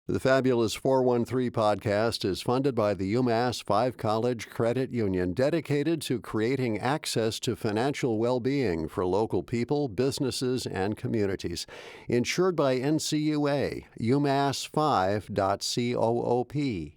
The Fabulous 413 podcast is funded by the UMass 5 College Credit Union, dedicated to creating access to financial well-being for local people, businesses, and communities. Insured by NCUA, umass5.coop.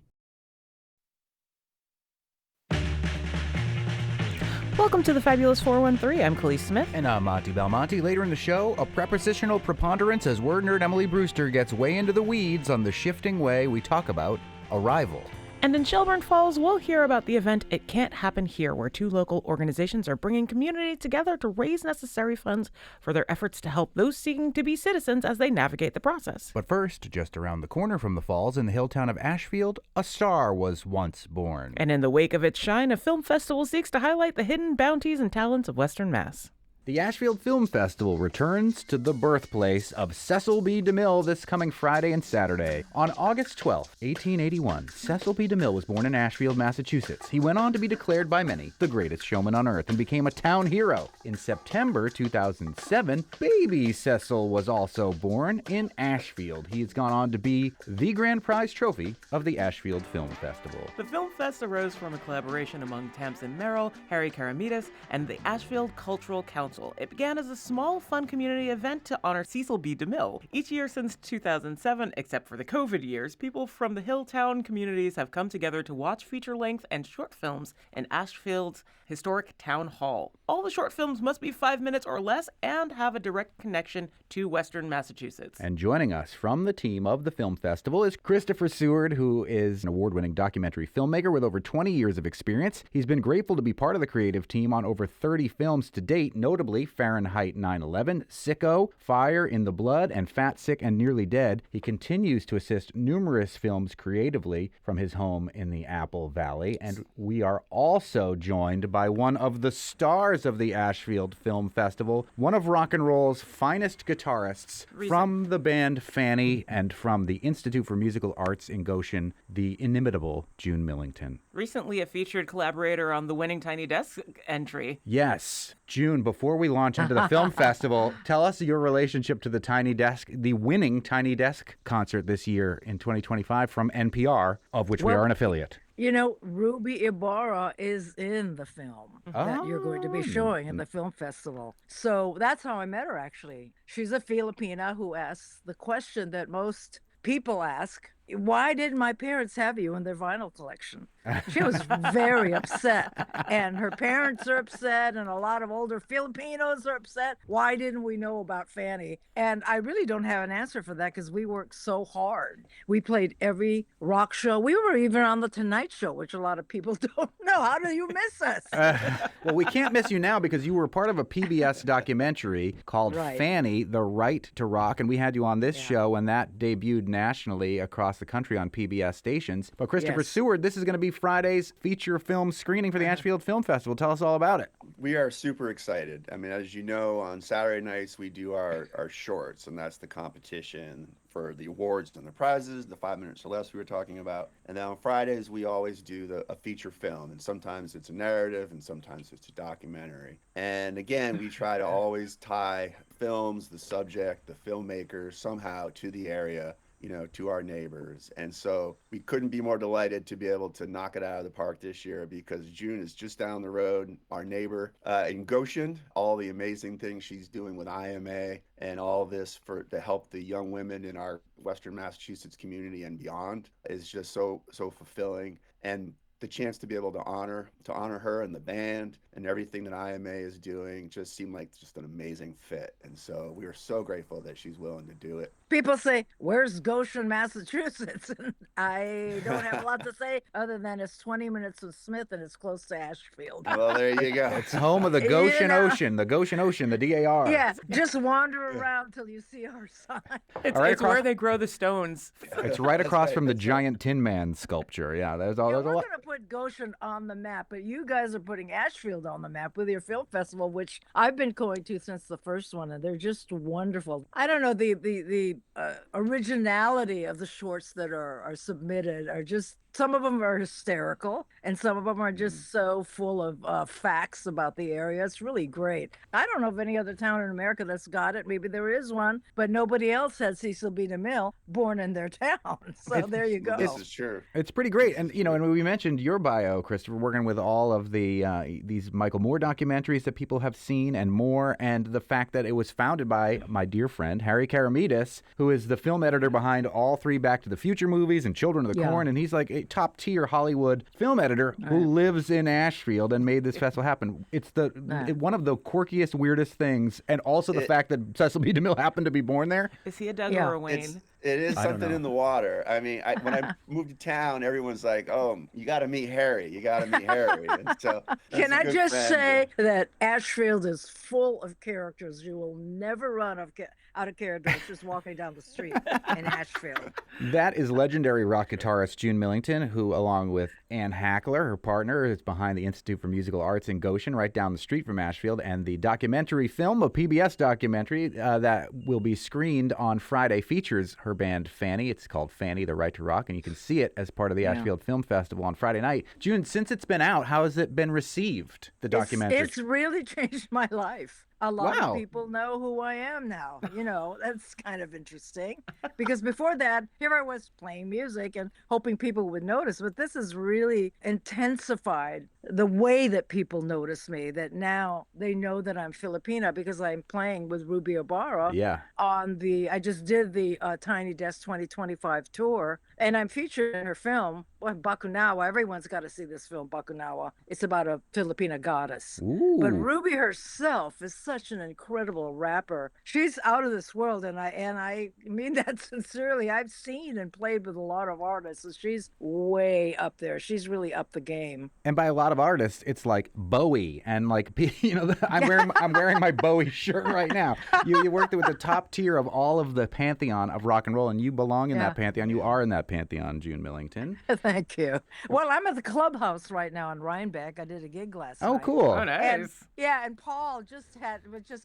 Welcome to the Fabulous 413. I'm Khalees Smith. And I'm Monty Belmonte. Later in the show, a prepositional preponderance as Word Nerd Emily Brewster gets way into the weeds on the shifting way we talk about arrival. And in Shelburne Falls, we'll hear about the event It Can't Happen Here, where two local organizations are bringing community together to raise necessary funds for their efforts to help those seeking to be citizens as they navigate the process. But first, just around the corner from the falls in the Hilltown of Ashfield, a star was once born. And in the wake of its shine, a film festival seeks to highlight the hidden bounties and talents of Western Mass. The Ashfield Film Festival returns to the birthplace of Cecil B. DeMille this coming Friday and Saturday. On August 12, 1881, Cecil B. DeMille was born in Ashfield, Massachusetts. He went on to be declared by many the greatest showman on earth and became a town hero. In September 2007, baby Cecil was also born in Ashfield. He has gone on to be the grand prize trophy of the Ashfield Film Festival. The Film Fest arose from a collaboration among Tamsin Merrill, Harry Karamidas, and the Ashfield Cultural Council. It began as a small, fun community event to honor Cecil B. DeMille. Each year since 2007, except for the COVID years, people from the Hilltown communities have come together to watch feature-length and short films in Ashfield's historic town hall. All the short films must be 5 minutes or less and have a direct connection to Western Massachusetts. And joining us from the team of the film festival is Christopher Seward, who is an award-winning documentary filmmaker with over 20 years of experience. He's been grateful to be part of the creative team on over 30 films to date, notably Fahrenheit 9/11, Sicko, Fire in the Blood, and Fat, Sick, and Nearly Dead. He continues to assist numerous films creatively from his home in the Apple Valley. And we are also joined by one of the stars of the Ashfield Film Festival, one of rock and roll's finest guitarists from the band Fanny and from the Institute for Musical Arts in Goshen, the inimitable June Millington. Recently a featured collaborator on the winning Tiny Desk entry. Yes. June, before we launch into the film festival, tell us your relationship to the Tiny Desk, the winning Tiny Desk concert this year in 2025 from NPR, of which we are an affiliate. You know, Ruby Ibarra is in the film that you're going to be showing in the film festival. So that's how I met her, actually. She's a Filipina who asks the question that most people ask: why didn't my parents have you in their vinyl collection? She was very upset, and her parents are upset, and a lot of older Filipinos are upset. Why didn't we know about Fanny? And I really don't have an answer for that because we worked so hard. We played every rock show. We were even on The Tonight Show, which a lot of people don't know. How do you miss us? Well, we can't miss you now because you were part of a PBS documentary called Fanny, The Right to Rock, and we had you on this show, and that debuted nationally across the country on PBS stations. But Christopher Seward, this is going to be Friday's feature film screening for the Ashfield Film Festival. Tell us all about it. We are super excited. I mean, as you know, on Saturday nights we do our shorts, and that's the competition for the awards and the prizes, the 5 minutes or less we were talking about. And then on Fridays we always do a feature film, and sometimes it's a narrative and sometimes it's a documentary. And again, we try to always tie films, the subject, the filmmaker somehow to the area, you know, to our neighbors. And so we couldn't be more delighted to be able to knock it out of the park this year, because June is just down the road, our neighbor in Goshen, all the amazing things she's doing with IMA and all this to help the young women in our Western Massachusetts community and beyond is just so fulfilling. And the chance to be able to honor her and the band and everything that IMA is doing just seemed like just an amazing fit. And so we are so grateful that she's willing to do it. People say, where's Goshen, Massachusetts? And I don't have a lot to say other than it's 20 minutes with Smith and it's close to Ashfield. Well, there you go. It's home of the Goshen Ocean, the Goshen Ocean, the DAR. Yeah, just wander around till you see our sign. It's where they grow the stones. It's right across from the giant Tin Man sculpture. Yeah, there's all. We're going to put Goshen on the map, but you guys are putting Ashfield on the map with your film festival, which I've been going to since the first one, and they're just wonderful. I don't know, the originality of the shorts that are submitted are just some of them are hysterical, and some of them are just so full of facts about the area. It's really great. I don't know of any other town in America that's got it. Maybe there is one, but nobody else had Cecil B. DeMille born in their town. So there you go. This is true. It's pretty great. And, and we mentioned your bio, Christopher, working with all of these Michael Moore documentaries that people have seen and more, and the fact that it was founded by my dear friend, Harry Karamidas, who is the film editor behind all 3 Back to the Future movies and Children of the Corn, and he's like a top-tier Hollywood film editor who lives in Ashfield and made this festival happen. It's one of the quirkiest, weirdest things, and also the fact that Cecil B. DeMille happened to be born there. Is he a Doug or a Wayne? It is something in the water. I mean, when I moved to town, everyone's like, "Oh, you got to meet Harry. You got to meet Harry." And so, can I just say that Ashfield is full of characters. You will never run out of characters just walking down the street in Ashfield. That is legendary rock guitarist June Millington, who, along with Ann Hackler, her partner, is behind the Institute for Musical Arts in Goshen, right down the street from Ashfield, and the documentary film, a PBS documentary that will be screened on Friday, features her band Fanny. It's called Fanny, The Right to Rock, and you can see it as part of the Ashfield Film Festival on Friday night. June, since it's been out, how has it been received, the documentary? It's really changed my life. A lot of people know who I am now. That's kind of interesting. Because before that, here I was playing music and hoping people would notice. But this has really intensified the way that people notice me, that now they know that I'm Filipina because I'm playing with Ruby Ibarra I just did the Tiny Desk 2025 tour, and I'm featured in her film, Bakunawa. Everyone's got to see this film, Bakunawa. It's about a Filipina goddess. Ooh. But Ruby herself is such an incredible rapper. She's out of this world, and I mean that sincerely. I've seen and played with a lot of artists, so she's way up there. She's really up the game. And by a lot of artists, it's like Bowie, and like I'm wearing my Bowie shirt right now. You worked with the top tier of all of the pantheon of rock and roll, and you belong in that pantheon. You are in that pantheon, June Millington. Thank you. Well, I'm at the Clubhouse right now in Rhinebeck. I did a gig last night. Oh, cool. Oh, nice. And Paul just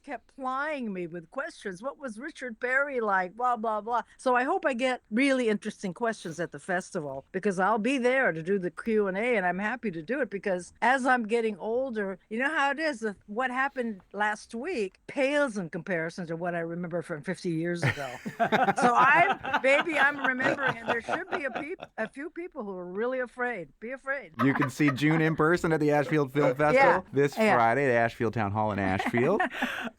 kept plying me with questions. What was Richard Berry like? Blah, blah, blah. So I hope I get really interesting questions at the festival, because I'll be there to do the Q&A, and I'm happy to do it, because as I'm getting older, you know how it is. What happened last week pales in comparison to what I remember from 50 years ago. So I'm remembering, and there should be a few people who are really afraid. Be afraid. You can see June in person at the Ashfield Film Festival this Friday at Ashfield Town Hall in Ashfield.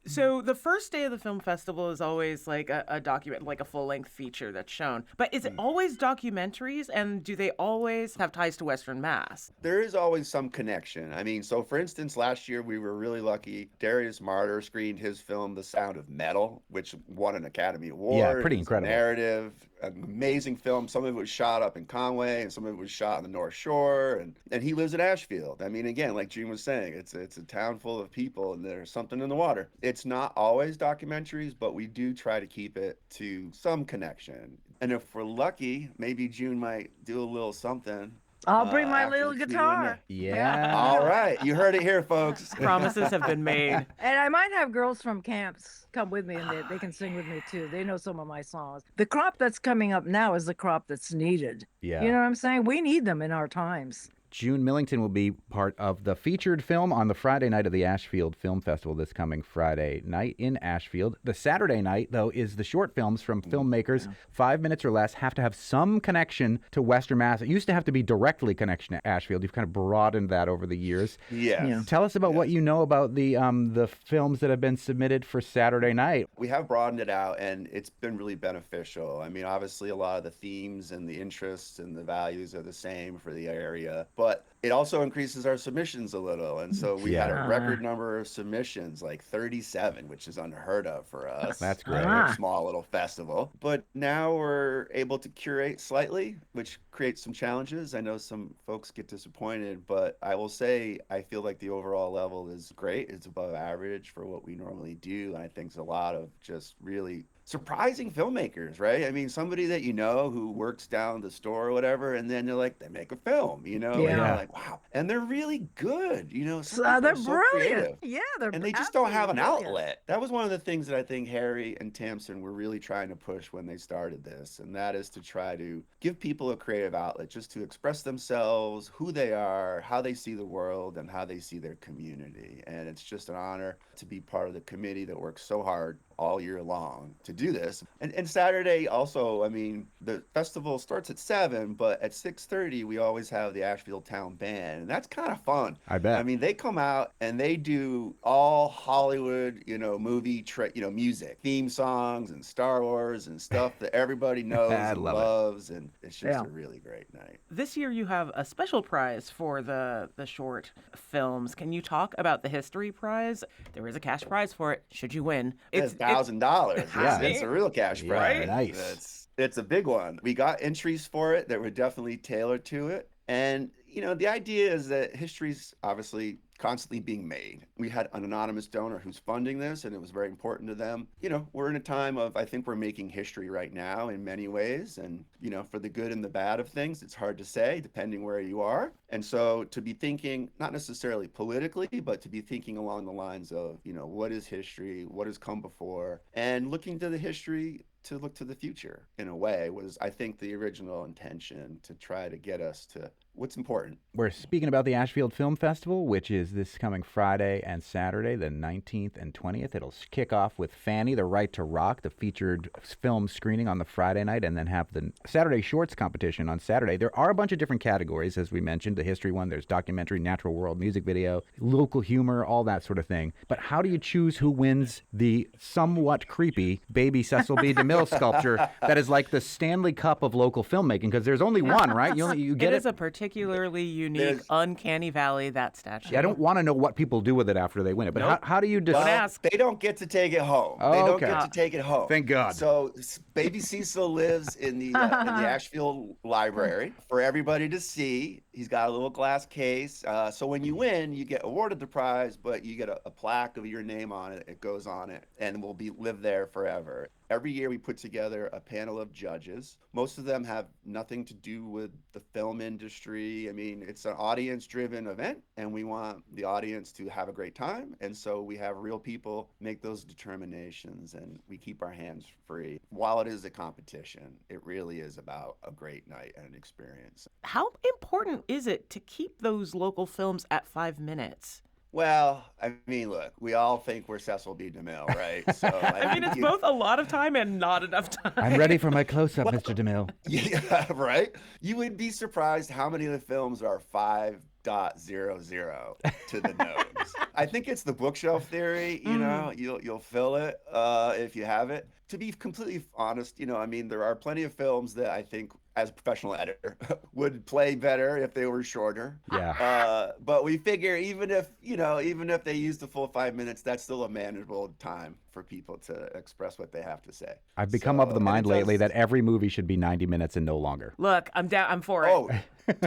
So the first day of the film festival is always like a document, like a full-length feature that's shown. But is it always documentaries, and do they always have ties to Western Mass? There is always some connection. I mean, so for instance, last year we were really lucky. Darius Martyr screened his film The Sound of Metal, which won an Academy Award. Yeah, pretty incredible. Narrative, an amazing film. Some of it was shot up in Conway, and some of it was shot on the North Shore, and he lives in Ashfield. I mean, again, like June was saying, it's a town full of people, and there's something in the water. It's not always documentaries, but we do try to keep it to some connection. And if we're lucky, maybe June might do a little something. I'll bring my little guitar. Yeah. All right. You heard it here, folks. Promises have been made. And I might have girls from camps come with me, and they can sing with me too. They know some of my songs. The crop that's coming up now is the crop that's needed. Yeah. You know what I'm saying? We need them in our times. June Millington will be part of the featured film on the Friday night of the Ashfield Film Festival this coming Friday night in Ashfield. The Saturday night, though, is the short films from filmmakers 5 minutes or less have to have some connection to Western Mass. It used to have to be directly connection to Ashfield. You've kind of broadened that over the years. Yes. Tell us about what you know about the films that have been submitted for Saturday night. We have broadened it out, and it's been really beneficial. I mean, obviously, a lot of the themes and the interests and the values are the same for the area, but it also increases our submissions a little. And so we had a record number of submissions, like 37, which is unheard of for us. That's great. A small little festival. But now we're able to curate slightly, which creates some challenges. I know some folks get disappointed, but I will say I feel like the overall level is great. It's above average for what we normally do. And I think it's a lot of just really surprising filmmakers, right? I mean, somebody that you know who works down the store or whatever, and then they're like, they make a film, you know? And Yeah. you're like, wow. And they're really good, you know? Some So people they're are so brilliant. creative. Yeah, they're And they just don't have an absolutely outlet. brilliant. That was one of the things that I think Harry and Tamsin were really trying to push when they started this, and that is to try to give people a creative outlet just to express themselves, who they are, how they see the world, and how they see their community. And it's just an honor to be part of the committee that works so hard all year long to do this. And Saturday also, I mean, the festival starts at 7, but at 6:30 we always have the Asheville Town Band, and that's kind of fun. I bet. I mean, they come out and they do all Hollywood, movie, music, theme songs and Star Wars and stuff that everybody knows and loves, and it's just a really great night. This year you have a special prize for the short films. Can you talk about the history prize? There is a cash prize for it should you win. It's $1,000. Yeah. It's a real cash prize. Yeah, nice. It's a big one. We got entries for it that were definitely tailored to it. And, the idea is that history's obviously constantly being made. We had an anonymous donor who's funding this, and it was very important to them. We're in a time of, I think we're making history right now in many ways. And, for the good and the bad of things, it's hard to say depending where you are. And so to be thinking, not necessarily politically, but to be thinking along the lines of, what is history, what has come before, and looking to the history to look to the future in a way was, I think, the original intention to try to get us to what's important. We're speaking about the Ashfield Film Festival, which is this coming Friday and Saturday, the 19th and 20th. It'll kick off with Fanny, The Right to Rock, the featured film screening on the Friday night, and then have the Saturday Shorts competition on Saturday. There are a bunch of different categories, as we mentioned. The history one, there's documentary, natural world, music video, local humor, all that sort of thing. But how do you choose who wins the somewhat creepy Baby Cecil B. DeMille sculpture that is like the Stanley Cup of local filmmaking? Because there's only one, right? You get it. It is a particularly unique, uncanny valley, that statue. Yeah, I don't want to know what people do with it after they win it, but how do you decide? Don't ask. They don't get to take it home. Oh, they don't okay. get to take it home. Thank God. So Baby Cecil lives in the Asheville Library for everybody to see. He's got a little glass case. So when you win, you get awarded the prize, but you get a plaque of your name on it. It goes on it and will live there forever. Every year we put together a panel of judges. Most of them have nothing to do with the film industry. I mean, it's an audience-driven event, and we want the audience to have a great time. And so we have real people make those determinations, and we keep our hands free. While it is a competition, it really is about a great night and an experience. How important is it to keep those local films at 5 minutes? Well, I mean, look, we all think we're Cecil B. DeMille, right? So I mean, it's both a lot of time and not enough time. I'm ready for my close-up, Mr. DeMille. Yeah, right? You would be surprised how many of the films are 5.00 to the nose. I think it's the bookshelf theory, you'll fill it if you have it. To be completely honest, I mean, there are plenty of films that I think, as a professional editor, would play better if they were shorter. Yeah. But we figure even if they use the full 5 minutes, that's still a manageable time for people to express what they have to say. I've become of the mind lately that every movie should be 90 minutes and no longer. Look, I'm down. I'm for it. Oh,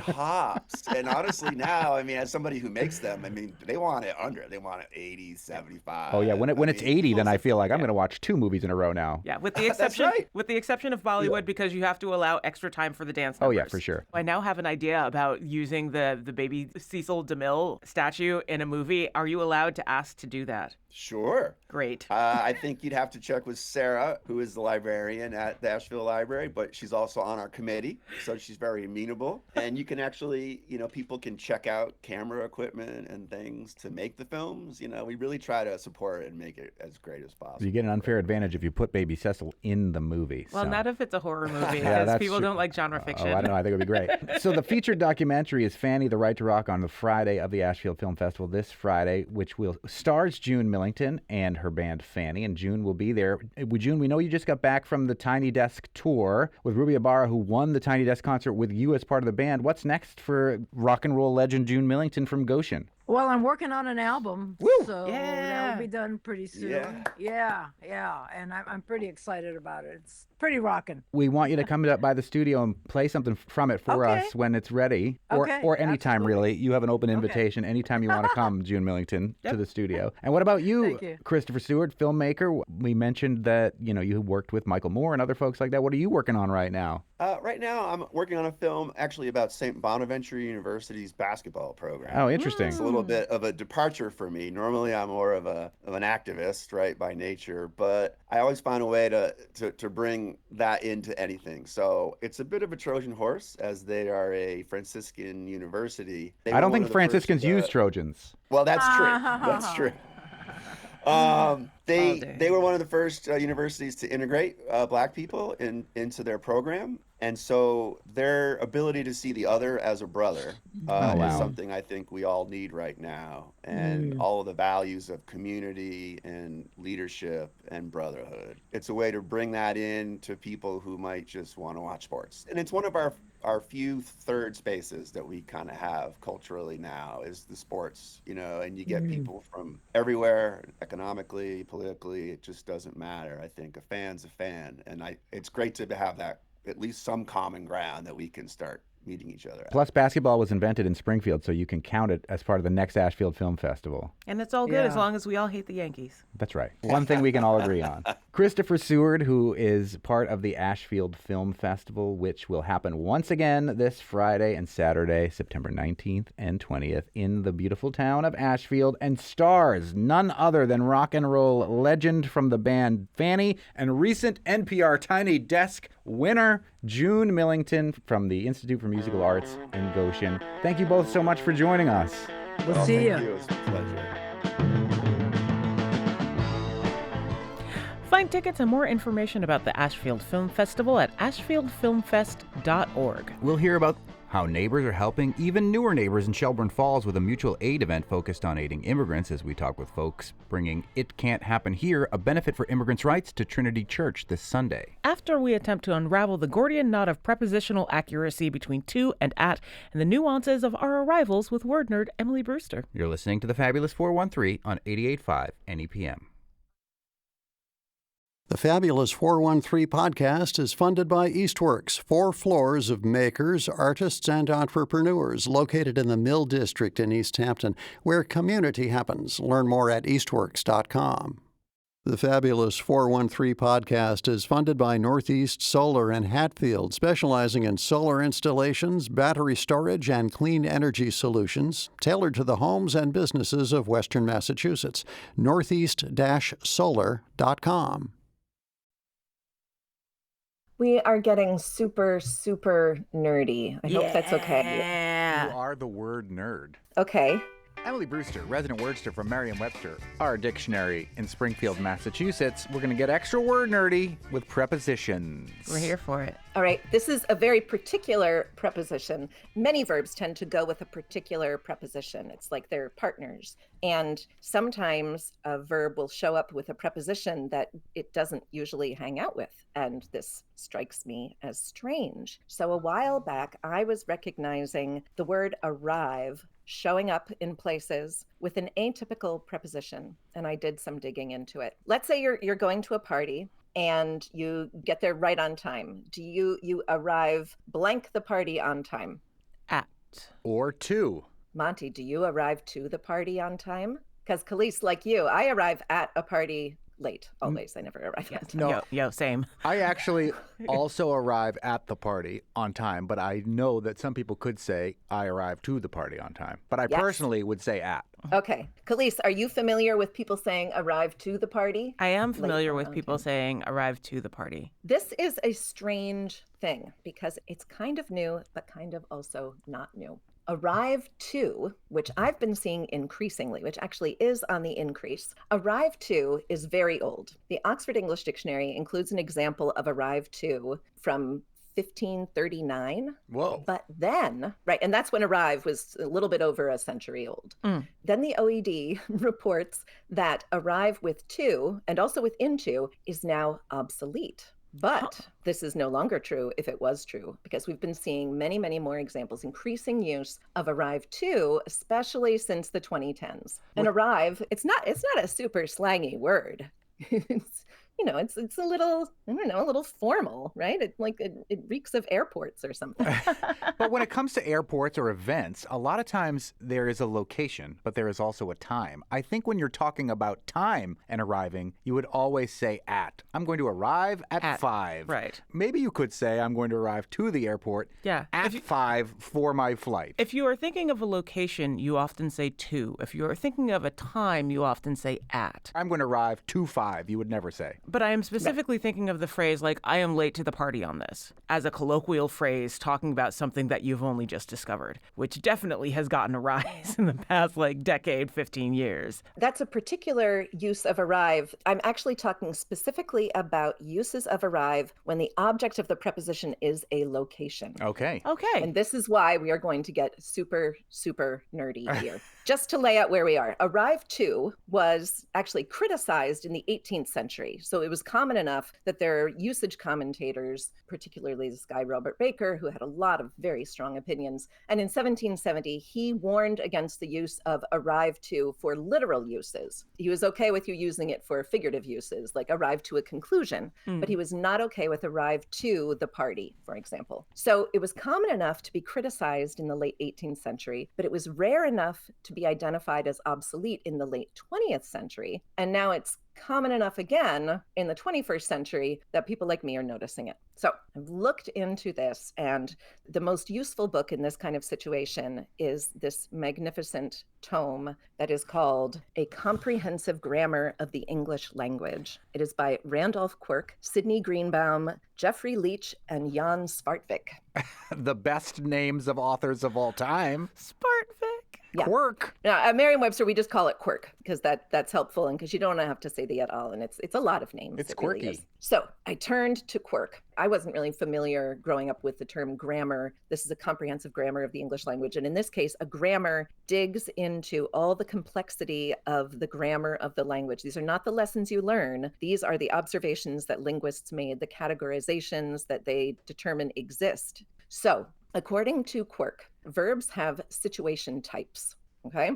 tops. And honestly now, I mean, as somebody who makes them, I mean, they want it under. They want it 80, 75. Oh yeah, when it's 80, then I feel like I'm going to watch 2 movies in a row now. Yeah, with the exception of Bollywood, because you have to allow extra time for the dance numbers. Oh yeah, for sure. I now have an idea about using the Baby Cecil DeMille statue in a movie. Are you allowed to ask to do that? Sure. Great. I think you'd have to check with Sarah, who is the librarian at the Asheville Library, but she's also on our committee, so she's very amenable. And you can actually, people can check out camera equipment and things to make the films. We really try to support it and make it as great as possible. You get an unfair advantage if you put Baby Cecil in the movie. Well, not if it's a horror movie, Yeah, because that's people true. don't like genre fiction. Oh, I don't know. I think it would be great. So the featured documentary is Fanny, The Right to Rock on the Friday of the Ashfield Film Festival this Friday, which stars June Millington and her band Fanny, and June will be there. June, we know you just got back from the Tiny Desk tour with Ruby Ibarra, who won the Tiny Desk concert with you as part of the band. What's next for rock and roll legend June Millington from Goshen? Well, I'm working on an album, Woo! so that will be done pretty soon. Yeah. And I'm pretty excited about it. It's pretty rocking. We want you to come by the studio and play something from it for us when it's ready, or anytime, absolutely. really. You have an open invitation anytime you want to come, June Millington, to the studio. And what about you, Thank you. Christopher Stewart, filmmaker? We mentioned that you worked with Michael Moore and other folks like that. What are you working on right now? Right now, I'm working on a film actually about St. Bonaventure University's basketball program. Oh, interesting. It's a little bit of a departure for me. Normally, I'm more of an activist, right, by nature, but I always find a way to bring that into anything. So it's a bit of a Trojan horse, as they are a Franciscan university. I don't think Franciscans use Trojans. Well, that's true. That's true. They were one of the first universities to integrate Black people into their program. And so their ability to see the other as a brother is something I think we all need right now. And all of the values of community and leadership and brotherhood. It's a way to bring that in to people who might just want to watch sports. And it's one of our few third spaces that we kind of have culturally now is the sports, and you get people from everywhere, economically, politically, it just doesn't matter. I think a fan's a fan. And it's great to have that, at least some common ground that we can start meeting each other at. Plus, basketball was invented in Springfield, so you can count it as part of the next Ashfield Film Festival. And it's all good as long as we all hate the Yankees. That's right. One thing we can all agree on. Christopher Seward, who is part of the Ashfield Film Festival, which will happen once again this Friday and Saturday, September 19th and 20th, in the beautiful town of Ashfield, and stars none other than rock and roll legend from the band Fanny and recent NPR Tiny Desk winner June Millington from the Institute for Musical Arts in Goshen. Thank you both so much for joining us. We'll see you. Thank you. It's a pleasure. Find tickets and more information about the Ashfield Film Festival at ashfieldfilmfest.org. We'll hear about how neighbors are helping even newer neighbors in Shelburne Falls with a mutual aid event focused on aiding immigrants as we talk with folks bringing It Can't Happen Here, a benefit for immigrants' rights, to Trinity Church this Sunday. After we attempt to unravel the Gordian knot of prepositional accuracy between to and at and the nuances of our arrivals with Word Nerd Emily Brewster. You're listening to the Fabulous 413 on 88.5 NEPM. The Fabulous 413 podcast is funded by Eastworks, 4 floors of makers, artists, and entrepreneurs located in the Mill District in East Hampton, where community happens. Learn more at eastworks.com. The Fabulous 413 podcast is funded by Northeast Solar in Hatfield, specializing in solar installations, battery storage, and clean energy solutions tailored to the homes and businesses of Western Massachusetts. Northeast-solar.com. We are getting super, super nerdy. I hope that's okay. You are the word nerd. Okay. Emily Brewster, resident wordster from Merriam-Webster, our dictionary in Springfield, Massachusetts. We're going to get extra word nerdy with prepositions. We're here for it. All right. This is a very particular preposition. Many verbs tend to go with a particular preposition. It's like they're partners. And sometimes a verb will show up with a preposition that it doesn't usually hang out with. And this strikes me as strange. So a while back, I was recognizing the word arrive showing up in places with an atypical preposition. And I did some digging into it. Let's say you're going to a party and you get there right on time. Do you arrive blank the party on time? At. Or to. Monty, do you arrive to the party on time? Because Khalees, like you, I arrive at a party late, always. I never arrive on time. No, Yo, same. I actually also arrive at the party on time, but I know that some people could say I arrive to the party on time. But I personally would say at. Okay. Khalees, are you familiar with people saying arrive to the party? I am familiar with people saying arrive to the party. This is a strange thing because it's kind of new, but kind of also not new. Arrive to, which I've been seeing increasingly, which actually is on the increase. Arrive to is very old. The Oxford English Dictionary includes an example of arrive to from 1539. Whoa. But then, right, and that's when arrive was a little bit over a century old. Then the OED reports that arrive with to and also with into is now obsolete. But this is no longer true if it was true, because we've been seeing many, many more examples, increasing use of arrive to, especially since the 2010s. And arrive, it's not a super slangy word. It's a little, I don't know, a little formal, right? It reeks of airports or something. But when it comes to airports or events, a lot of times there is a location, but there is also a time. I think when you're talking about time and arriving, you would always say at. I'm going to arrive at 5. Right. Maybe you could say I'm going to arrive to the airport at 5 for my flight. If you are thinking of a location, you often say to. If you are thinking of a time, you often say at. I'm going to arrive to 5, you would never say. But I am specifically thinking of the phrase like, I am late to the party on this, as a colloquial phrase talking about something that you've only just discovered, which definitely has gotten a rise in the past decade, 15 years. That's a particular use of arrive. I'm actually talking specifically about uses of arrive when the object of the preposition is a location. Okay. And this is why we are going to get super, super nerdy here. Just to lay out where we are, arrive to was actually criticized in the 18th century. So it was common enough that there are usage commentators, particularly this guy Robert Baker, who had a lot of very strong opinions. And in 1770, he warned against the use of arrive to for literal uses. He was okay with you using it for figurative uses, like arrive to a conclusion, but he was not okay with arrive to the party, for example. So it was common enough to be criticized in the late 18th century, but it was rare enough to be identified as obsolete in the late 20th century. And now it's common enough again in the 21st century that people like me are noticing it. So I've looked into this, and the most useful book in this kind of situation is this magnificent tome that is called A Comprehensive Grammar of the English Language. It is by Randolph Quirk, Sidney Greenbaum, Jeffrey Leach, and Jan Svartvik. The best names of authors of all time. Svartvik. Yeah. Quirk. Now, at Merriam-Webster, we just call it Quirk because that's helpful, and because you don't have to say the et al. And it's a lot of names. It's really quirky. Is. So I turned to Quirk. I wasn't really familiar growing up with the term grammar. This is a comprehensive grammar of the English language. And in this case, a grammar digs into all the complexity of the grammar of the language. These are not the lessons you learn. These are the observations that linguists made, the categorizations that they determine exist. So according to Quirk, verbs have situation types. Okay.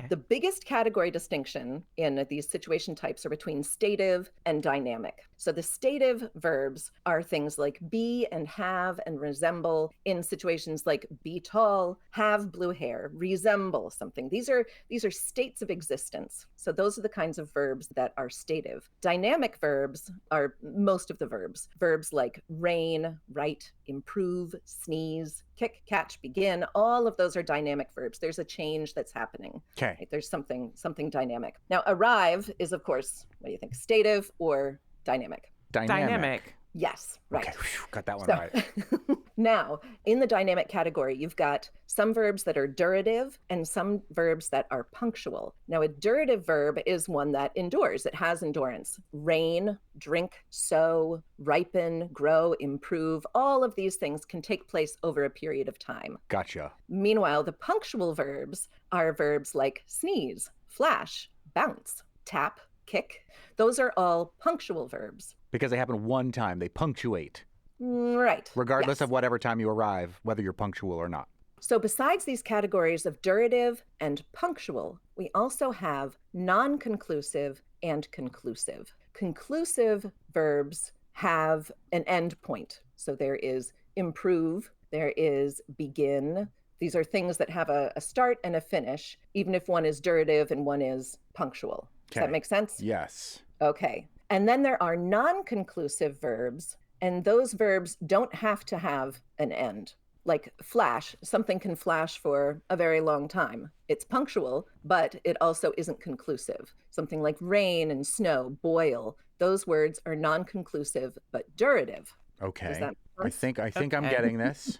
The biggest category distinction in these situation types are between stative and dynamic. So the stative verbs are things like be and have and resemble in situations like be tall, have blue hair, resemble something. These are states of existence. So those are the kinds of verbs that are stative. Dynamic verbs are most of the verbs. Verbs like rain, write, improve, sneeze, kick, catch, begin. All of those are dynamic verbs. There's a change that's happening. Okay. Right? There's something dynamic. Now, arrive is, of course, what do you think? Stative or dynamic? Dynamic. Yes, right. Okay, got that one So, right. now, in the dynamic category, you've got some verbs that are durative and some verbs that are punctual. Now, a durative verb is one that endures. It has endurance. Rain, drink, sow, ripen, grow, improve. All of these things can take place over a period of time. Gotcha. Meanwhile, the punctual verbs are verbs like sneeze, flash, bounce, tap, kick. Those are all punctual verbs. Because they happen one time, they punctuate. Right. Regardless yes. of whatever time you arrive, whether you're punctual or not. So besides these categories of durative and punctual, we also have non-conclusive and conclusive. Conclusive verbs have an end point. So there is improve, there is begin. These are things that have a start and a finish, even if one is durative and one is punctual. Does that make sense? Yes. Okay. And then there are non-conclusive verbs, and those verbs don't have to have an end. Like flash, something can flash for a very long time. It's punctual, but it also isn't conclusive. Something like rain and snow, boil, those words are non-conclusive but durative. Okay. Does that make sense? I think I'm getting this.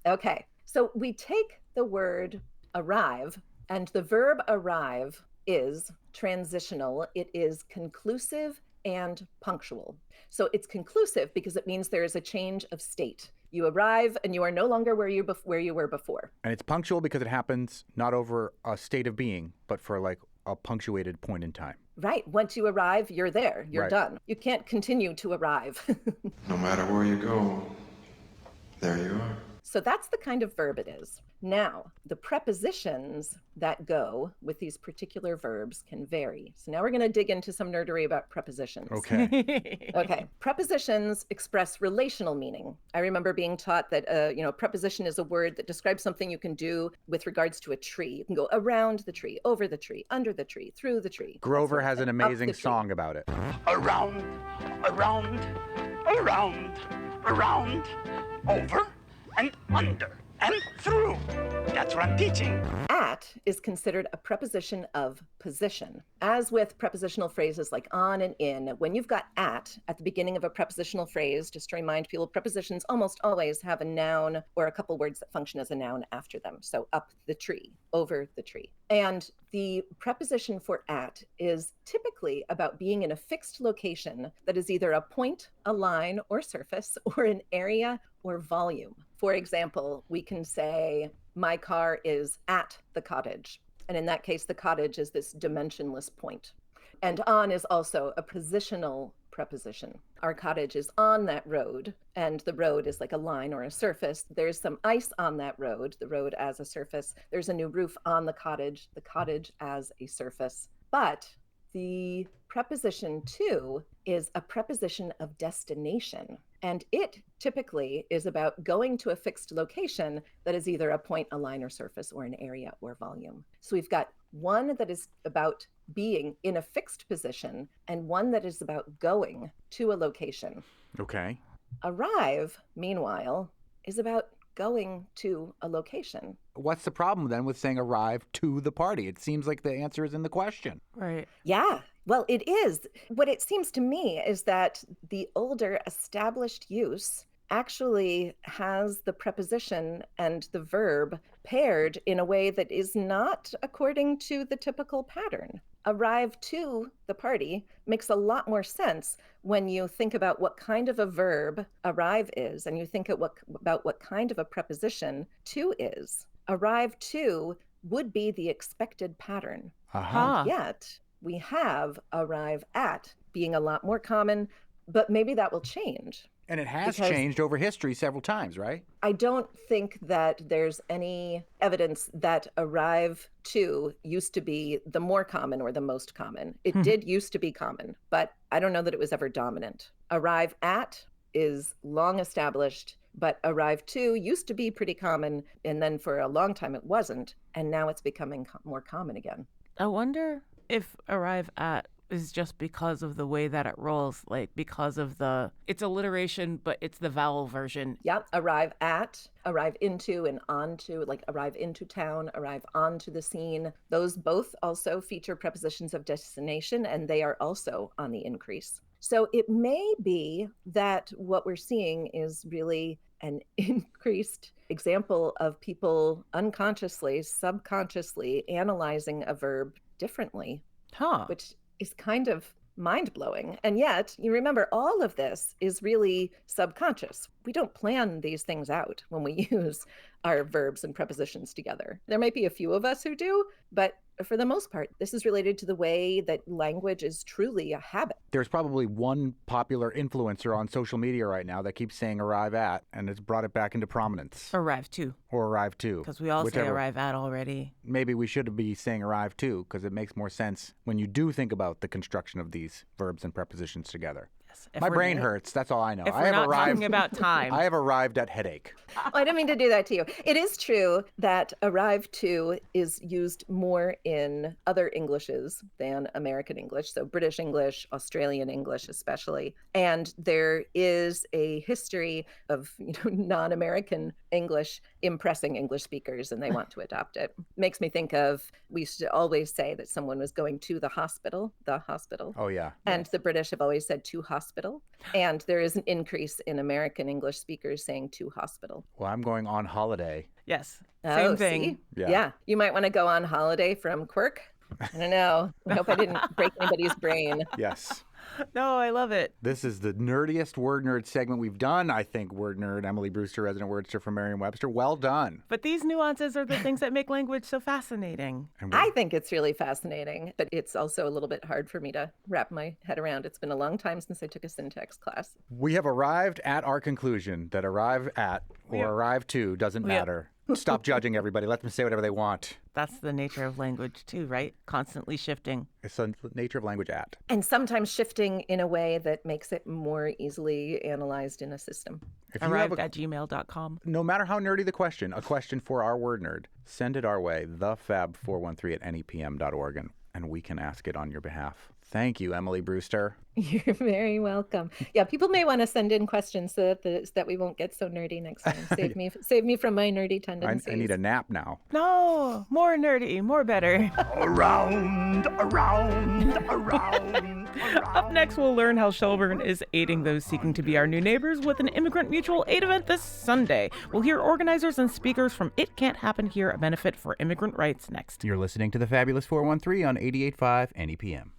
Okay. So we take the word arrive, and the verb arrive is transitional. It is conclusive and punctual. So it's conclusive because it means there is a change of state. You arrive and you are no longer where you were before. And it's punctual because it happens not over a state of being, but for like a punctuated point in time. Right. Once you arrive, you're there. You're Right. done. You can't continue to arrive. No matter where you go, there you are. So that's the kind of verb it is. Now, the prepositions that go with these particular verbs can vary. So now we're going to dig into some nerdery about prepositions. Okay. Okay. Prepositions express relational meaning. I remember being taught that, preposition is a word that describes something you can do with regards to a tree. You can go around the tree, over the tree, under the tree, through the tree. Grover has an Up the amazing tree. song about it. Around, around, around, around, over and under and through. That's what I'm teaching. At is considered a preposition of position. As with prepositional phrases like on and in, when you've got at the beginning of a prepositional phrase, just to remind people, prepositions almost always have a noun or a couple words that function as a noun after them. So up the tree, over the tree. And the preposition for at is typically about being in a fixed location that is either a point, a line, or surface, or an area or volume. For example, we can say, my car is at the cottage. And in that case, the cottage is this dimensionless point. And on is also a positional preposition. Our cottage is on that road, and the road is like a line or a surface. There's some ice on that road, the road as a surface. There's a new roof on the cottage as a surface. But the preposition to is a preposition of destination. And it typically is about going to a fixed location that is either a point, a line, or surface, or an area or volume. So we've got one that is about being in a fixed position and one that is about going to a location. Okay. Arrive, meanwhile, is about going to a location. What's the problem then with saying arrive to the party? It seems like the answer is in the question. Right. Yeah, well, it is. What it seems to me is that the older established use actually has the preposition and the verb paired in a way that is not according to the typical pattern. Arrive to the party makes a lot more sense when you think about what kind of a verb arrive is, and you think about what kind of a preposition to is. Arrive to would be the expected pattern. Uh-huh. Yet we have arrive at being a lot more common, but maybe that will change. And it has Because- changed over history several times, right? I don't think that there's any evidence that arrive to used to be the more common or the most common. It did used to be common, but I don't know that it was ever dominant. Arrive at is long established, but arrive to used to be pretty common, and then for a long time it wasn't, and now it's becoming more common again. I wonder if arrive at is just because of the way that it rolls, like because of it's alliteration, but it's the vowel version. Yep, arrive at, arrive into and onto, like arrive into town, arrive onto the scene. Those both also feature prepositions of destination, and they are also on the increase. So it may be that what we're seeing is really an increased example of people unconsciously, subconsciously analyzing a verb differently, which is kind of mind-blowing. And yet, you remember, all of this is really subconscious. We don't plan these things out when we use our verbs and prepositions together. There might be a few of us who do, but for the most part, this is related to the way that language is truly a habit. There's probably one popular influencer on social media right now that keeps saying arrive at, and it's brought it back into prominence. Arrive to. Or arrive to. Because we all say arrive at already. Maybe we should be saying arrive to, because it makes more sense when you do think about the construction of these verbs and prepositions together. Yes. My brain hurts. That's all I know. If I we're have not arrived. talking about time. I have arrived at headache. I didn't mean to do that to you. It is true that arrive to is used more in other Englishes than American English, so British English, Australian English especially. And there is a history of non-American English impressing English speakers, and they want to adopt it. Makes me think of, we used to always say that someone was going to the hospital. Oh, yeah. And the British have always said to hospital. And there is an increase in American English speakers saying to hospital. Well, I'm going on holiday. Yes. Same thing. See? Yeah. Yeah. You might want to go on holiday from Quirk. I don't know. I hope I didn't break anybody's brain. Yes. No, I love it. This is the nerdiest Word Nerd segment we've done. I think Word Nerd Emily Brewster, resident wordster from Merriam-Webster. Well done. But these nuances are the things that make language so fascinating. I think it's really fascinating, but it's also a little bit hard for me to wrap my head around. It's been a long time since I took a syntax class. We have arrived at our conclusion that arrive at or arrive to doesn't matter. Stop judging everybody. Let them say whatever they want. That's the nature of language too, right? Constantly shifting. It's the nature of language at. And sometimes shifting in a way that makes it more easily analyzed in a system. Arrived at gmail.com. No matter how nerdy the question, a question for our word nerd, send it our way, thefab413 at nepm.org, and we can ask it on your behalf. Thank you, Emily Brewster. You're very welcome. Yeah, people may want to send in questions so that we won't get so nerdy next time. Save me from my nerdy tendencies. I need a nap now. No, more nerdy, more better. Around. Up next, we'll learn how Shelburne is aiding those seeking to be our new neighbors with an immigrant mutual aid event this Sunday. We'll hear organizers and speakers from It Can't Happen Here, a benefit for immigrant rights next. You're listening to the Fabulous 413 on 88.5 NEPM.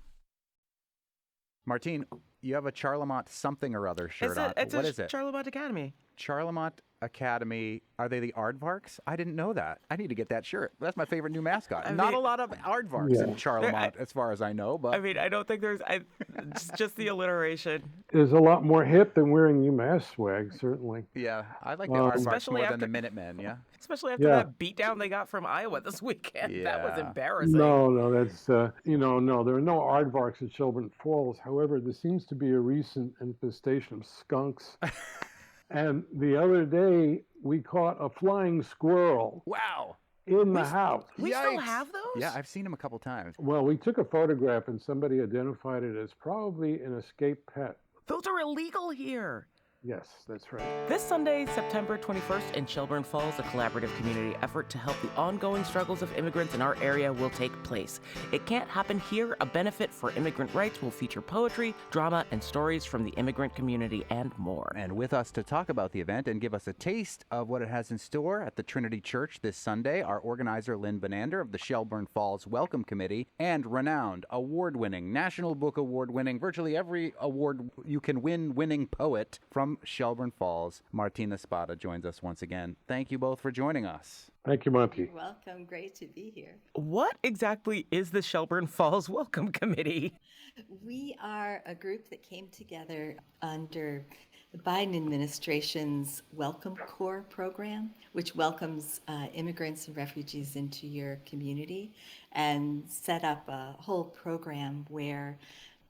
Martine, you have a Charlemont something or other shirt on. What is it? Charlemont Academy. Charlemont Academy. Are they the Aardvarks? I didn't know that. I need to get that shirt. That's my favorite new mascot. Not a lot of Aardvarks in Charlemont, as far as I know. But I mean, I don't think there's just the alliteration. Is a lot more hip than wearing UMass swag, certainly. Yeah, I like the Aardvarks more than the Minutemen, yeah? Especially after that beatdown they got from Iowa this weekend. Yeah. That was embarrassing. No, that's, no, there are no aardvarks at Shelburne Falls. However, there seems to be a recent infestation of skunks. And the other day, we caught a flying squirrel. Wow. In the house. We still have those? Yeah, I've seen them a couple times. Well, we took a photograph and somebody identified it as probably an escaped pet. Those are illegal here. Yes, that's right. This Sunday, September 21st, in Shelburne Falls, a collaborative community effort to help the ongoing struggles of immigrants in our area will take place. It Can't Happen Here, a benefit for immigrant rights, will feature poetry, drama, and stories from the immigrant community and more. And with us to talk about the event and give us a taste of what it has in store at the Trinity Church this Sunday, our organizer Lynn Benander of the Shelburne Falls Welcome Committee and renowned, award-winning, National Book Award-winning, virtually every award you can win winning poet from Shelburne Falls, Martina Spada joins us once again. Thank you both for joining us. Thank you, Monty. You're welcome. Great to be here. What exactly is the Shelburne Falls Welcome Committee? We are a group that came together under the Biden administration's Welcome Corps program, which welcomes immigrants and refugees into your community, and set up a whole program where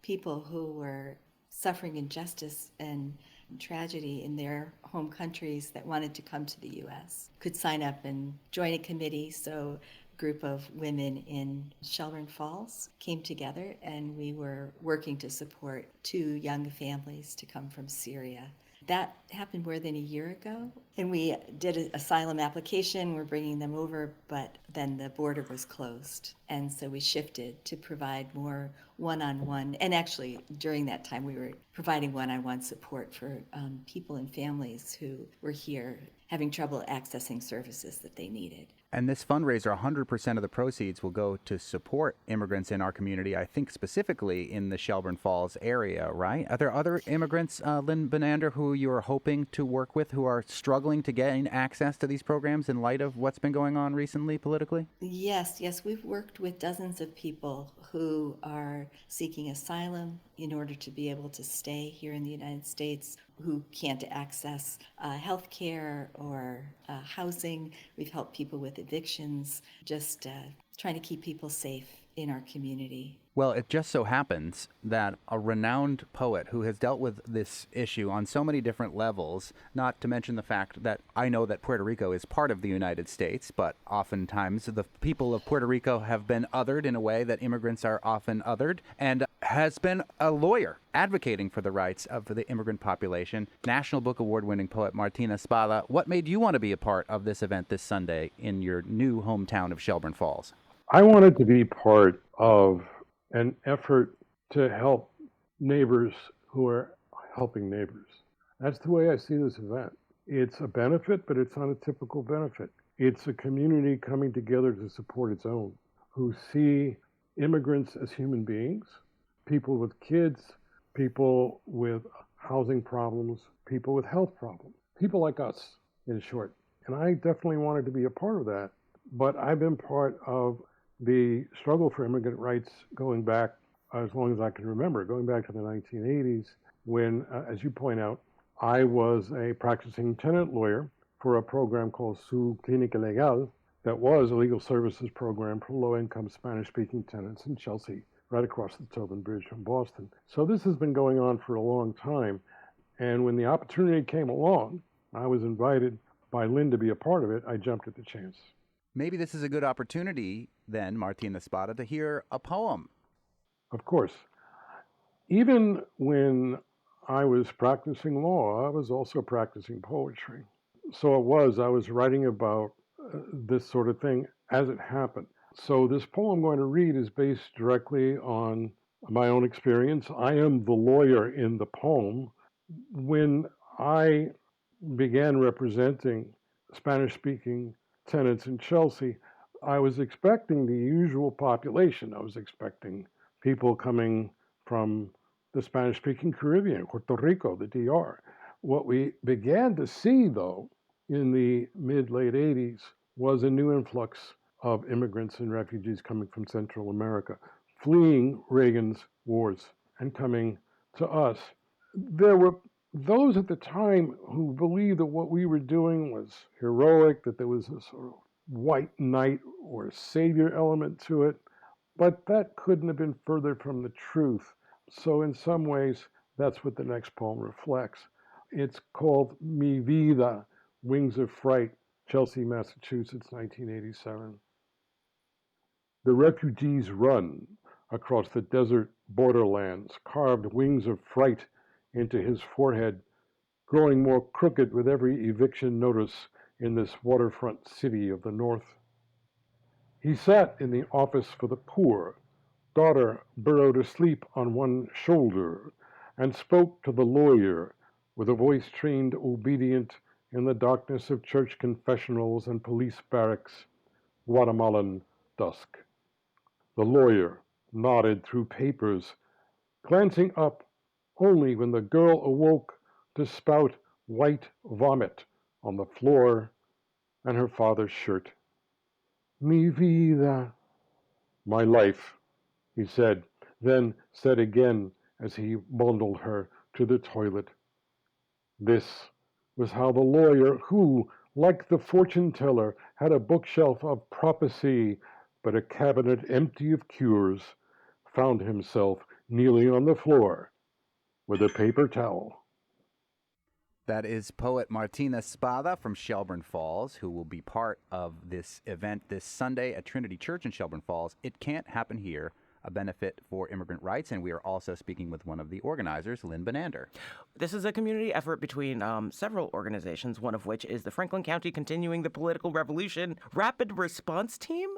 people who were suffering injustice and tragedy in their home countries that wanted to come to the U.S. could sign up and join a committee. So a group of women in Shelburne Falls came together, and we were working to support 2 young families to come from Syria. That happened more than a year ago, and we did an asylum application. We're bringing them over, but then the border was closed. And so we shifted to provide more one-on-one. And actually, during that time, we were providing one-on-one support for people and families who were here having trouble accessing services that they needed. And this fundraiser, 100% of the proceeds will go to support immigrants in our community, I think specifically in the Shelburne Falls area, right? Are there other immigrants, Lynn Benander, who you are hoping to work with who are struggling to gain access to these programs in light of what's been going on recently politically? Yes. We've worked with dozens of people who are seeking asylum in order to be able to stay here in the United States, who can't access health care or housing. We've helped people with evictions, just trying to keep people safe in our community. Well, it just so happens that a renowned poet who has dealt with this issue on so many different levels, not to mention the fact that I know that Puerto Rico is part of the United States, but oftentimes the people of Puerto Rico have been othered in a way that immigrants are often othered, and has been a lawyer advocating for the rights of the immigrant population. National Book Award-winning poet Martina Spada, what made you want to be a part of this event this Sunday in your new hometown of Shelburne Falls? I wanted to be part of an effort to help neighbors who are helping neighbors. That's the way I see this event. It's a benefit, but it's not a typical benefit. It's a community coming together to support its own, who see immigrants as human beings, people with kids people with housing problems, people with health problems, people like us, in short. And I definitely wanted to be a part of that. But I've been part of the struggle for immigrant rights going back as long as I can remember, going back to the 1980s, when, as you point out, I was a practicing tenant lawyer for a program called Su Clínica Legal that was a legal services program for low-income Spanish-speaking tenants in Chelsea, right across the Tobin Bridge from Boston. So this has been going on for a long time. And when the opportunity came along, I was invited by Lynn to be a part of it. I jumped at the chance. Maybe this is a good opportunity then, Martina Spada, to hear a poem. Of course. Even when I was practicing law, I was also practicing poetry. So I was writing about this sort of thing as it happened. So this poem I'm going to read is based directly on my own experience. I am the lawyer in the poem. When I began representing Spanish-speaking tenants in Chelsea, I was expecting the usual population. I was expecting people coming from the Spanish-speaking Caribbean, Puerto Rico, the DR. What we began to see, though, in the mid-late 80s was a new influx of immigrants and refugees coming from Central America, fleeing Reagan's wars and coming to us. There were those at the time who believed that what we were doing was heroic, that there was a sort of white knight or savior element to it, but that couldn't have been further from the truth. So in some ways, that's what the next poem reflects. It's called Mi Vida, Wings of Fright, Chelsea, Massachusetts, 1987. The refugees run across the desert borderlands, carved wings of fright into his forehead, growing more crooked with every eviction notice in this waterfront city of the north. He sat in the office for the poor. Daughter burrowed asleep on one shoulder and spoke to the lawyer with a voice trained obedient in the darkness of church confessionals and police barracks, Guatemalan dusk. The lawyer nodded through papers, glancing up only when the girl awoke to spout white vomit on the floor and her father's shirt. Mi vida, my life, he said, then said again as he bundled her to the toilet. This was how the lawyer, who, like the fortune teller, had a bookshelf of prophecy but a cabinet empty of cures, found himself kneeling on the floor with a paper towel. That is poet Martina Spada from Shelburne Falls, who will be part of this event this Sunday at Trinity Church in Shelburne Falls. It Can't Happen Here, a benefit for immigrant rights, and we are also speaking with one of the organizers, Lynn Benander. This is a community effort between several organizations, one of which is the Franklin County Continuing the Political Revolution Rapid Response Team.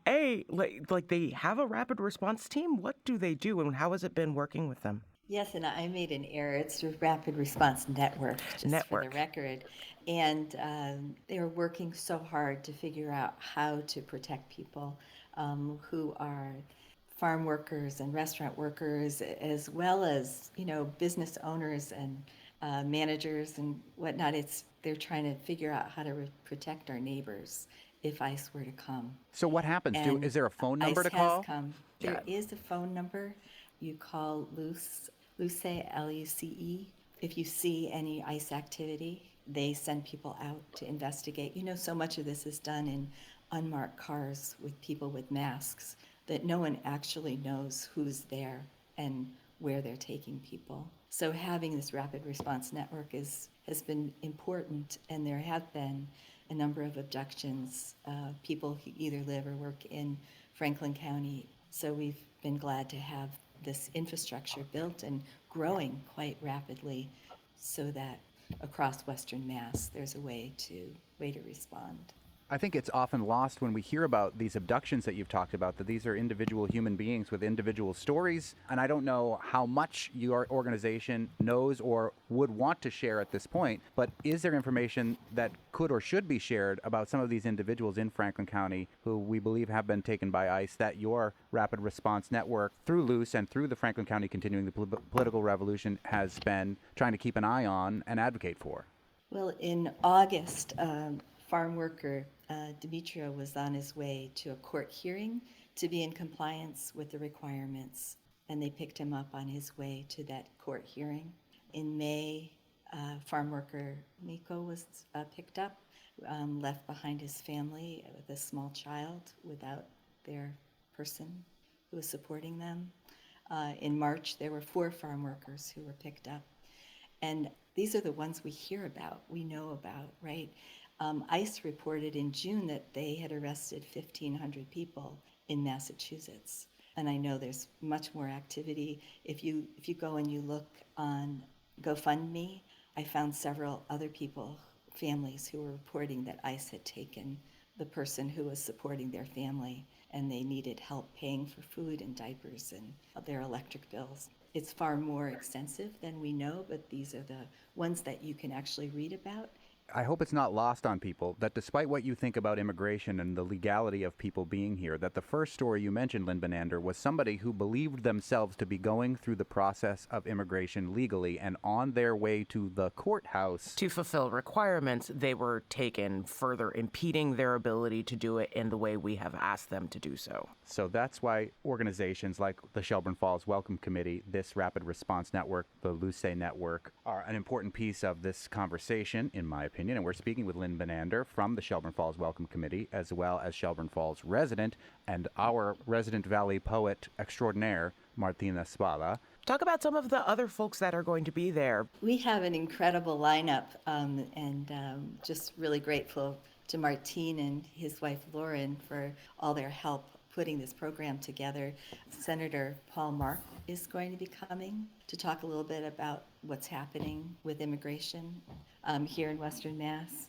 Like they have a rapid response team? What do they do, and how has it been working with them? Yes, and I made an error. It's a Rapid Response Network, just for the record. And they're working so hard to figure out how to protect people who are farm workers and restaurant workers, as well as, business owners and managers and whatnot. They're trying to figure out how to protect our neighbors if ICE were to come. So what happens? Is there a phone number ICE to call? has come. There is a phone number. You call Luce, Luce. If you see any ICE activity, they send people out to investigate. So much of this is done in unmarked cars with people with masks that no one actually knows who's there and where they're taking people. So having this rapid response network has been important, and there have been a number of abductions, people who either live or work in Franklin County. So we've been glad to have this infrastructure built and growing quite rapidly so that across Western Mass there's a way to respond. I think it's often lost when we hear about these abductions that you've talked about, that these are individual human beings with individual stories. And I don't know how much your organization knows or would want to share at this point, but is there information that could or should be shared about some of these individuals in Franklin County who we believe have been taken by ICE that your Rapid Response Network, through Luce and through the Franklin County Continuing the Political Revolution, has been trying to keep an eye on and advocate for? Well, in August, farm worker Demetrio was on his way to a court hearing to be in compliance with the requirements, and they picked him up on his way to that court hearing. In May, farm worker Miko was picked up, left behind his family with a small child without their person who was supporting them. In March, there were 4 farm workers who were picked up. And these are the ones we hear about, we know about, right? ICE reported in June that they had arrested 1,500 people in Massachusetts. And I know there's much more activity. If you go and you look on GoFundMe, I found several other people, families, who were reporting that ICE had taken the person who was supporting their family, and they needed help paying for food and diapers and their electric bills. It's far more extensive than we know, but these are the ones that you can actually read about. I hope it's not lost on people that despite what you think about immigration and the legality of people being here, that the first story you mentioned, Lynn Benander, was somebody who believed themselves to be going through the process of immigration legally, and on their way to the courthouse to fulfill requirements, they were taken, further impeding their ability to do it in the way we have asked them to do so. So that's why organizations like the Shelburne Falls Welcome Committee, this Rapid Response Network, the Luce Network, are an important piece of this conversation, in my opinion. And we're speaking with Lynn Benander from the Shelburne Falls Welcome Committee, as well as Shelburne Falls resident and our resident Valley poet extraordinaire, Martina Spada. Talk about some of the other folks that are going to be there. We have an incredible lineup, and just really grateful to Martine and his wife Lauren for all their help putting this program together. Senator Paul Mark is going to be coming to talk a little bit about what's happening with immigration here in Western Mass.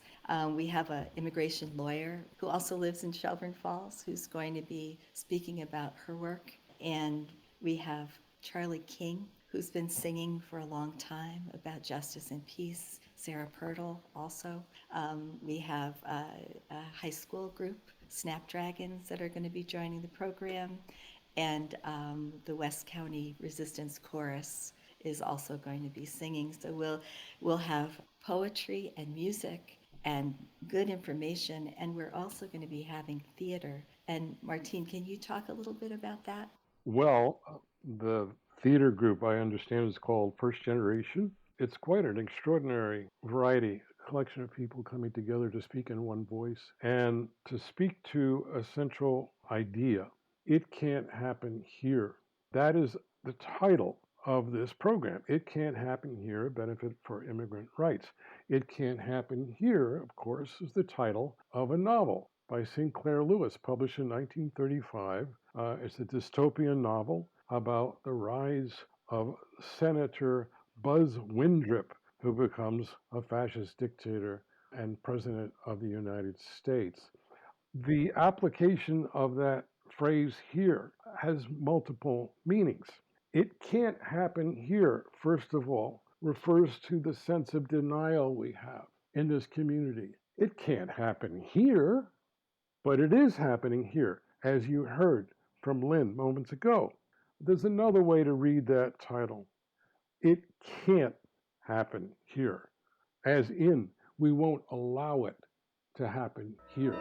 We have an immigration lawyer who also lives in Shelburne Falls who's going to be speaking about her work. And we have Charlie King, who's been singing for a long time about justice and peace. Sarah Pirtle also. We have a high school group, Snapdragons, that are going to be joining the program. And the West County Resistance Chorus is also going to be singing. So we'll have poetry and music and good information, and we're also going to be having theater. And Martine, can you talk a little bit about that? Well, the theater group, I understand, is called First Generation. It's quite an extraordinary variety, collection of people coming together to speak in one voice and to speak to a central idea. It can't happen here. That is the title of this program. It can't happen here, a benefit for immigrant rights. It can't happen here, of course, is the title of a novel by Sinclair Lewis, published in 1935. It's a dystopian novel about the rise of Senator Buzz Windrip, who becomes a fascist dictator and president of the United States. The application of that phrase here has multiple meanings. It can't happen here, first of all, refers to the sense of denial we have in this community. It can't happen here, but it is happening here, as you heard from Lynn moments ago. There's another way to read that title. It can't happen here, as in, we won't allow it to happen here.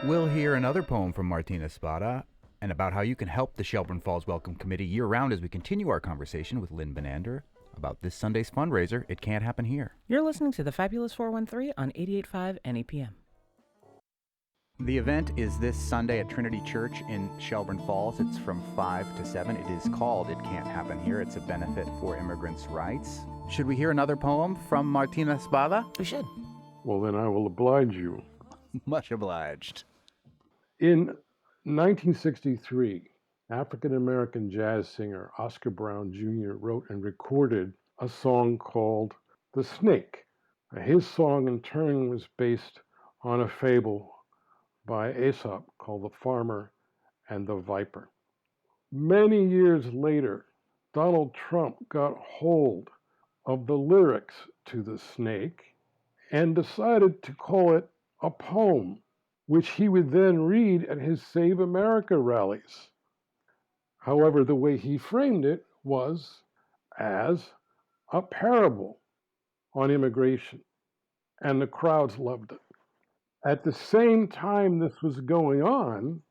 We'll hear another poem from Martina Spada and about how you can help the Shelburne Falls Welcome Committee year-round as we continue our conversation with Lynn Benander about this Sunday's fundraiser, It Can't Happen Here. You're listening to the Fabulous 413 on 88.5 NEPM. The event is this Sunday at Trinity Church in Shelburne Falls. It's from 5 to 7. It is called It Can't Happen Here. It's a benefit for immigrants' rights. Should we hear another poem from Martina Spada? We should. Well, then I will oblige you. Much obliged. In 1963, African-American jazz singer Oscar Brown Jr. wrote and recorded a song called The Snake. His song, in turn, was based on a fable by Aesop called The Farmer and the Viper. Many years later, Donald Trump got hold of the lyrics to The Snake and decided to call it a poem, which he would then read at his Save America rallies. However, the way he framed it was as a parable on immigration, and the crowds loved it. At the same time this was going on,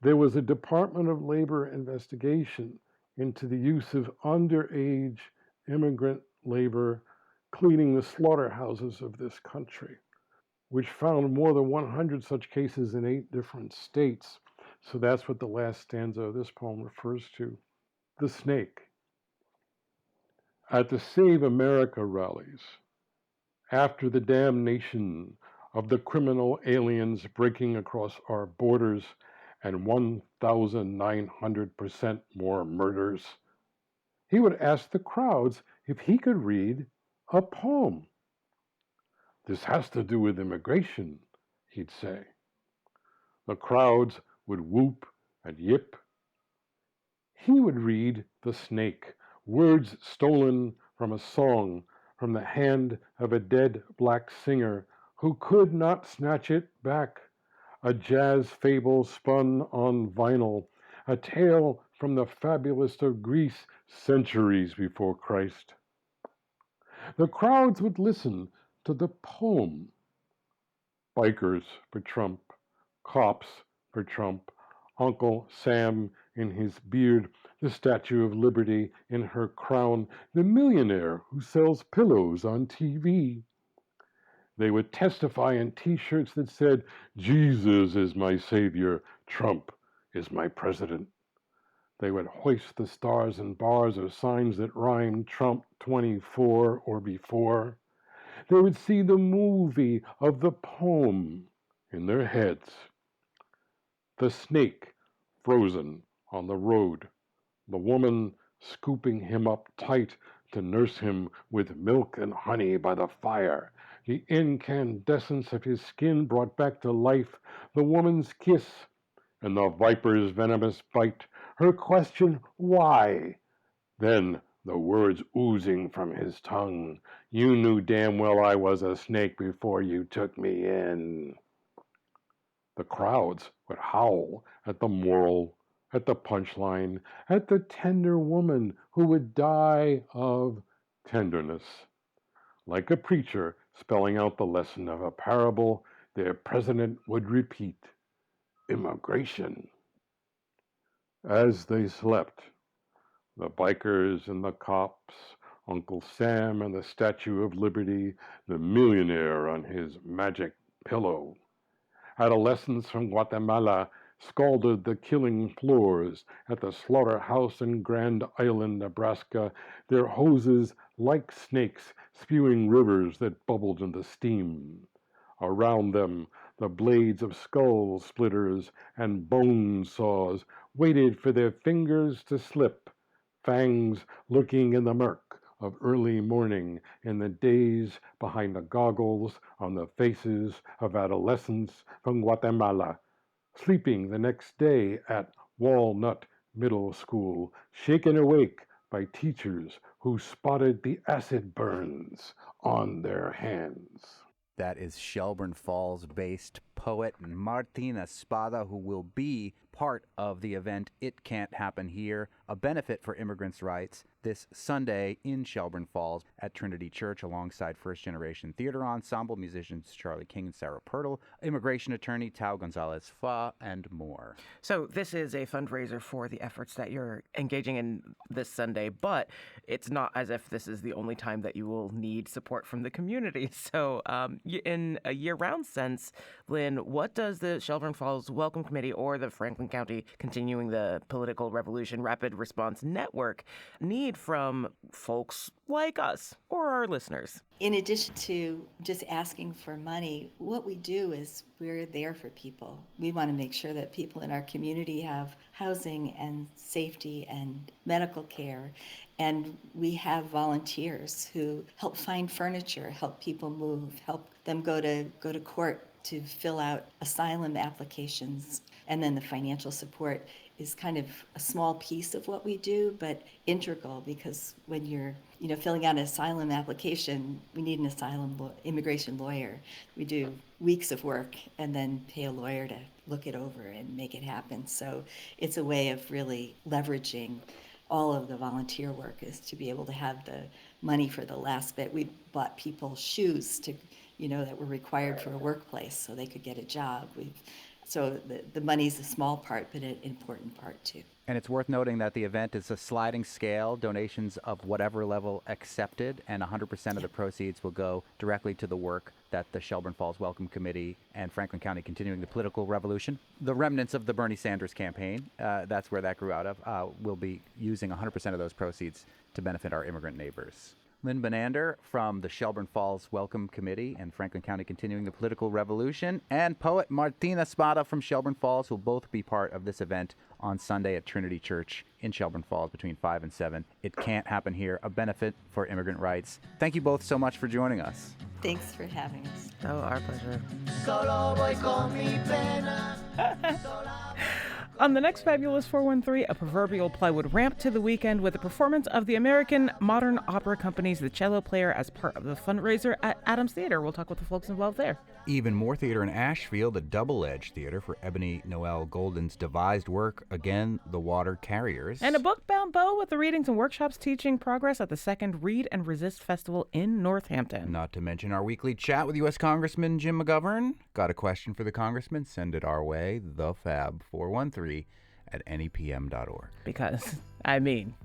there was a Department of Labor investigation into the use of underage immigrant labor cleaning the slaughterhouses of this country, which found more than 100 such cases in 8 different states. So that's what the last stanza of this poem refers to. The Snake. At the Save America rallies, after the damnation of the criminal aliens breaking across our borders and 1,900% more murders, he would ask the crowds if he could read a poem. This has to do with immigration, he'd say. The crowds would whoop and yip. He would read The Snake, words stolen from a song from the hand of a dead black singer who could not snatch it back, a jazz fable spun on vinyl, a tale from the fabulist of Greece centuries before Christ. The crowds would listen to the poem. Bikers for Trump, cops for Trump, Uncle Sam in his beard, the Statue of Liberty in her crown, the millionaire who sells pillows on TV. They would testify in T-shirts that said, Jesus is my savior, Trump is my president. They would hoist the stars and bars of signs that rhymed Trump 24 or before. They would see the movie of the poem in their heads. The snake frozen on the road, the woman scooping him up tight to nurse him with milk and honey by the fire, the incandescence of his skin brought back to life, the woman's kiss and the viper's venomous bite, her question, why? Then the words oozing from his tongue, you knew damn well I was a snake before you took me in. The crowds would howl at the moral, at the punchline, at the tender woman who would die of tenderness. Like a preacher spelling out the lesson of a parable, their president would repeat, immigration. As they slept, the bikers and the cops, Uncle Sam and the Statue of Liberty, the millionaire on his magic pillow. Adolescents from Guatemala scalded the killing floors at the slaughterhouse in Grand Island, Nebraska, their hoses like snakes spewing rivers that bubbled into steam. Around them, the blades of skull splitters and bone saws waited for their fingers to slip, fangs lurking in the murk of early morning in the days behind the goggles on the faces of adolescents from Guatemala, sleeping the next day at Walnut Middle School, shaken awake by teachers who spotted the acid burns on their hands. That is Shelburne Falls-based poet Martin Espada, who will be part of the event It Can't Happen Here, a benefit for immigrants' rights, this Sunday in Shelburne Falls at Trinity Church alongside first-generation theater ensemble musicians Charlie King and Sarah Pirtle, immigration attorney Tao Gonzalez-Fa, and more. So this is a fundraiser for the efforts that you're engaging in this Sunday, but it's not as if this is the only time that you will need support from the community. So in a year-round sense, Lynn, what does the Shelburne Falls Welcome Committee or the Franklin County Continuing the Political Revolution Rapid Response Network need need from folks like us or our listeners? In addition to just asking for money, what we do is we're there for people. We want to make sure that people in our community have housing and safety and medical care. And we have volunteers who help find furniture, help people move, help them go to court to fill out asylum applications. And then the financial support is kind of a small piece of what we do, but integral, because when you're filling out an asylum application, we need an immigration lawyer. We do weeks of work and then pay a lawyer to look it over and make it happen. So it's a way of really leveraging all of the volunteer work, is to be able to have the money for the last bit. We bought people shoes that were required for a workplace so they could get a job. So the money's a small part, but an important part too. And it's worth noting that the event is a sliding scale, donations of whatever level accepted, and 100% of the proceeds will go directly to the work that the Shelburne Falls Welcome Committee and Franklin County Continuing the Political Revolution, the remnants of the Bernie Sanders campaign, that's where that grew out of, will be using 100% of those proceeds to benefit our immigrant neighbors. Lynn Benander from the Shelburne Falls Welcome Committee and Franklin County Continuing the Political Revolution, and poet Martina Spada from Shelburne Falls will both be part of this event on Sunday at Trinity Church in Shelburne Falls between 5 and 7. It can't happen here, a benefit for immigrant rights. Thank you both so much for joining us. Thanks for having us. Oh, our pleasure. On the next Fabulous 413, a proverbial plywood ramp to the weekend with a performance of the American Modern Opera Company's The Cello Player as part of the fundraiser at Adams Theater. We'll talk with the folks involved there. Even more theater in Ashfield, a double-edged theater for Ebony Noel Golden's devised work, Again, The Water Carriers. And a book-bound bow with the readings and workshops teaching progress at the second Read and Resist Festival in Northampton. Not to mention our weekly chat with U.S. Congressman Jim McGovern. Got a question for the congressman? Send it our way, thefab413@nepm.org. Because,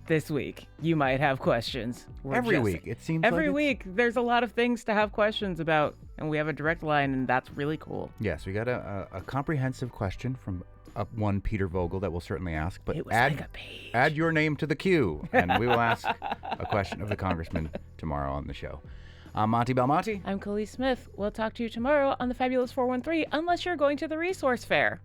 this week, you might have questions. Every week, it seems every like week, there's a lot of things to have questions about, and we have a direct line, and that's really cool. Yes, we got a comprehensive question from one Peter Vogel that we'll certainly ask, but it was like a page. Add your name to the queue, and we will ask a question of the congressman tomorrow on the show. I'm Monty Belmonte. I'm Khalees Smith. We'll talk to you tomorrow on the Fabulous 413, unless you're going to the resource fair.